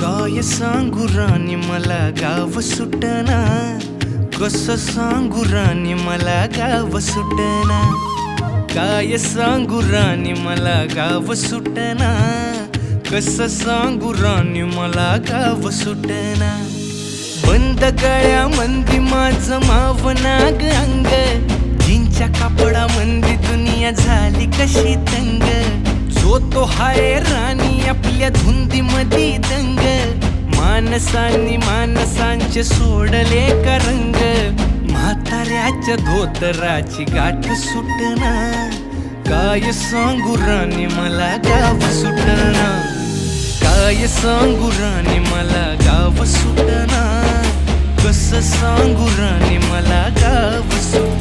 काय सांगू राणी मला गाव सुटना, कसं सांगू राणी मला गाव सुटना. काय सांगू राणी मला गाव सुटना, कसं सांगू राणी मला गाव सुटना. बंद गळ्यामंदी माझं मावनाग अंग, जीनच्या कापडामंदी दुनिया झाली कशी तंग. जो तो हाय राणी आपल्या धुंदीमधी दंग, माणसांनी माणसांचे सोडले का रंग. म्हाताऱ्याच्या धोतराची गाठ सुटना, काय सांगू राणी मला गाव सुटना. काय सांगू राणी मला गाव सुटना, कसं सांगू राणी मला गाव सुटना.